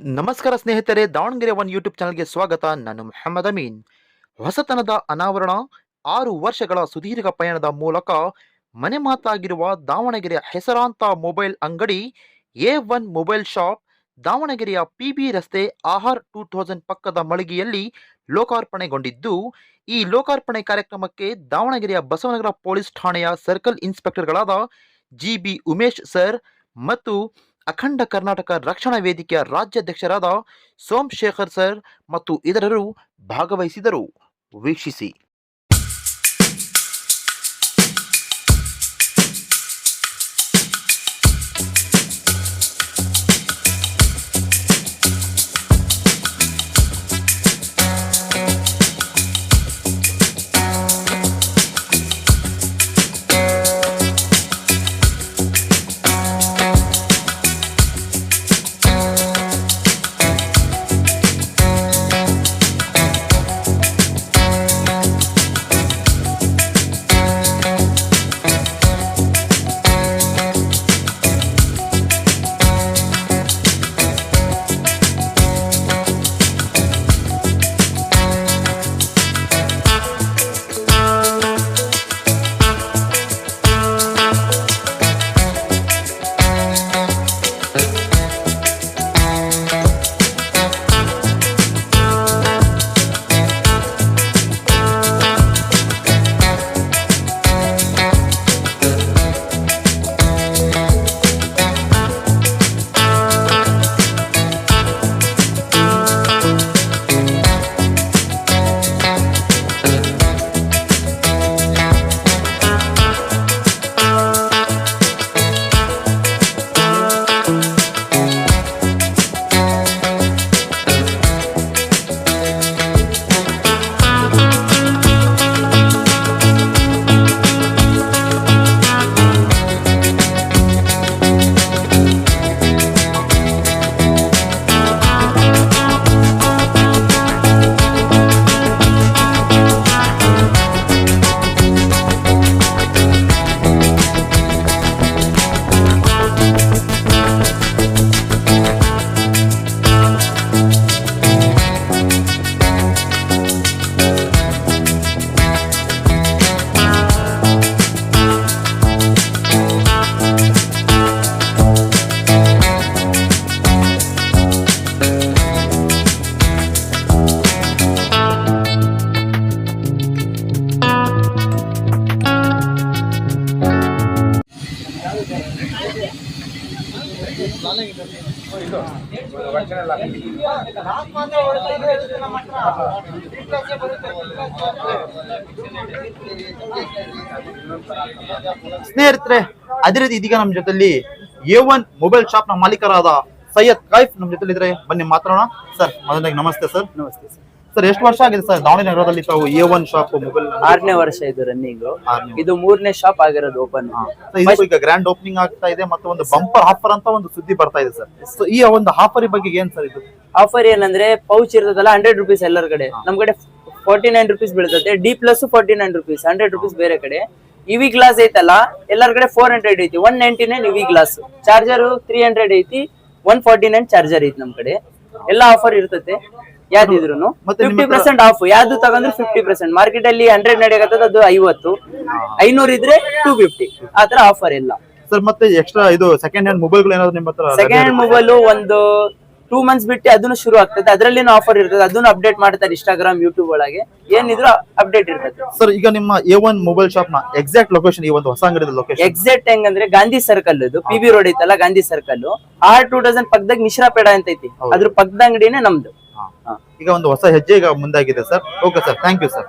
ನಮಸ್ಕಾರ ಸ್ನೇಹಿತರೆ, Davanagere one YouTube ಚಾನಲ್ಗೆ ಸ್ವಾಗತ. ನಾನು ಮೊಹಮ್ಮದ್ ಅಮೀನ್. ಹೊಸತನದ ಅನಾವರಣ, 6 ವರ್ಷಗಳ ಸುದೀರ್ಘ ಪಯಣದ ಮೂಲಕ ಮನೆ ಮಾತಾಗಿರುವ ದಾವಣಗೆರೆಯ ಹೆಸರಾಂತ ಮೊಬೈಲ್ ಅಂಗಡಿ A1 ಮೊಬೈಲ್ ಶಾಪ್ ದಾವಣಗೆರೆಯ PB ರಸ್ತೆ ಆಹಾರ್ 2000 ಪಕ್ಕದ ಮಳಿಗೆಯಲ್ಲಿ ಲೋಕಾರ್ಪಣೆಗೊಂಡಿದ್ದು, ಈ ಲೋಕಾರ್ಪಣೆ ಕಾರ್ಯಕ್ರಮಕ್ಕೆ ದಾವಣಗೆರೆಯ ಬಸವನಗರ ಪೊಲೀಸ್ ಠಾಣೆಯ ಸರ್ಕಲ್ ಇನ್ಸ್ಪೆಕ್ಟರ್ಗಳಾದ GB ಉಮೇಶ್ ಸರ್ ಮತ್ತು ಅಖಂಡ ಕರ್ನಾಟಕ ರಕ್ಷಣಾ ವೇದಿಕೆಯ ರಾಜ್ಯಾಧ್ಯಕ್ಷರಾದ ಸೋಮಶೇಖರ್ ಸರ್ ಮತ್ತು ಇತರರು ಭಾಗವಹಿಸಿದರು. ವೀಕ್ಷಿಸಿ. ಸ್ನೇಹಿತರೆ, ಅದೇ ರೀತಿ ಇದೀಗ ನಮ್ಮ ಜೊತೆಲಿ A1 ಮೊಬೈಲ್ ಶಾಪ್ ನ ಮಾಲೀಕರಾದ ಸೈಯದ್ ಕೈಫ್ ನಮ್ಮ ಜೊತೆ ಇದ್ರೆ, ಬನ್ನಿ ಮಾತಾಡೋಣ. ಸರ್, ಮೊದಲಾಗಿ ನಮಸ್ತೆ ಸರ್. ನಮಸ್ತೆ ಸರ್. ಸರ್, ಎಷ್ಟು ವರ್ಷ ಆಗಿದೆ ಸರ್ ದಾವಣಗೆರೆ ನಗರದಲ್ಲಿ ತಾವು A1 ಶಾಪ್ ಮೊಬೈಲ್? 6ನೇ ವರ್ಷ ಇದು ರನ್ನಿಂಗ್. ಇದು 3ನೇ ಶಾಪ್ ಆಗಿರೋದು ಓಪನ್. ಈಗ ಗ್ರ್ಯಾಂಡ್ ಓಪನಿಂಗ್ ಆಗ್ತಾ ಇದೆ ಮತ್ತು ಒಂದು ಬಂಪರ್ ಆಫರ್ ಅಂತ ಒಂದು ಸುದ್ದಿ ಬರ್ತಾ ಇದೆ ಸರ್. ಸೊ ಈ ಒಂದು ಆಫರ್ ಬಗ್ಗೆ ಏನ್ ಸರ್ ಇದು? ಆಫರ್ ಏನಂದ್ರೆ ಪೌಚ್ ಇರ್ತದಲ್ಲ 100 ರೂಪೀಸ್ ಎಲ್ಲರ ಕಡೆ, ನಮ್ ಕಡೆ 49 ರೂಪೀಸ್ ಬೀಳ್ತದೆ. ಡಿ ಪ್ಲಸ್ 49 ರೂಪೀಸ್, 100 ರೂಪೀಸ್ ಬೇರೆ ಕಡೆ. ಇವಿ ಗ್ಲಾಸ್ ಐತಲ್ಲ ಎಲ್ಲರ ಕಡೆ 400 ಐತಿ, 199 ಇವಿ ಗ್ಲಾಸ್. ಚಾರ್ಜರ್ 300 ಐತಿ, 149 ಚಾರ್ಜರ್ ಐತಿ ನಮ್ ಕಡೆ. ಎಲ್ಲ ಆಫರ್ ಇರ್ತದೆ ಯಾವ್ದಿದ್ರು. 50% ಆಫ್, ಯಾವ್ದು ತಗೊಂಡ್ರೆ 50%. ಮಾರ್ಕೆಟ್ ಅಲ್ಲಿ 100 ನಡೆಯಕತ್ತದ, ಅದು 50, 500 ಇದ್ರೆ 250, ಆತರ ಆಫರ್ ಎಲ್ಲ ಸರ್. ಮತ್ತೆ ಎಕ್ಸ್ಟ್ರಾ ಇದು ಸೆಕೆಂಡ್ ಹ್ಯಾಂಡ್ ಮೊಬೈಲ್ ಗಳು ಏನಾದ್ರು ನಿಮ್ಮ ಹತ್ರ? ಸೆಕೆಂಡ್ ಹ್ಯಾಂಡ್ ಮೊಬೈಲ್ ಒಂದು 2 ಮಂತ್ಸ್ ಬಿಟ್ಟು ಅದನ್ನು ಶುರು ಆಗ್ತದೆ, ಅದ್ರಲ್ಲಿನೂ ಆಫರ್ ಇರ್ತದೆ. ಅದನ್ನು ಅಪ್ಡೇಟ್ ಮಾಡ್ತಾರೆ ಇನ್ಸ್ಟಾಗ್ರಾಮ್, ಯೂಟ್ಯೂಬ್ ಒಳಗೆ ಏನಿದ್ರು ಅಪ್ಡೇಟ್ ಇರ್ತದೆ. ಸರ್, ಈಗ ನಿಮ್ಮ A1 ಮೊಬೈಲ್ ಶಾಪ್ ನ ಎಕ್ಸಾಕ್ಟ್ ಲೊಕೇಶನ್, ಈ ಒಂದು ಹೊಸ ಅಂಗಡಿದ ಲೊಕೇಶನ್ ಎಕ್ಸಾಕ್ಟ್ ಹೆಂಗಂದ್ರೆ ಗಾಂಧಿ ಸರ್ಕಲ್, ಇದು PB ರೋಡ್ ಐತಲ್ಲ ಗಾಂಧಿ ಸರ್ಕಲ್, ಆರ್ 2000 ಪಕ್ಕದಾಗ ಮಿಶ್ರಾಪೇಡ ಅಂತ ಐತಿ, ಅದ್ರ ಪಕ್ಕದ ಅಂಗಡಿನೇ ನಮ್ದು. ಈಗ ಒಂದು ಹೊಸ ಹೆಜ್ಜೆ ಈಗ ಮುಂದಾಗಿದೆ sir. Okay sir, thank you sir.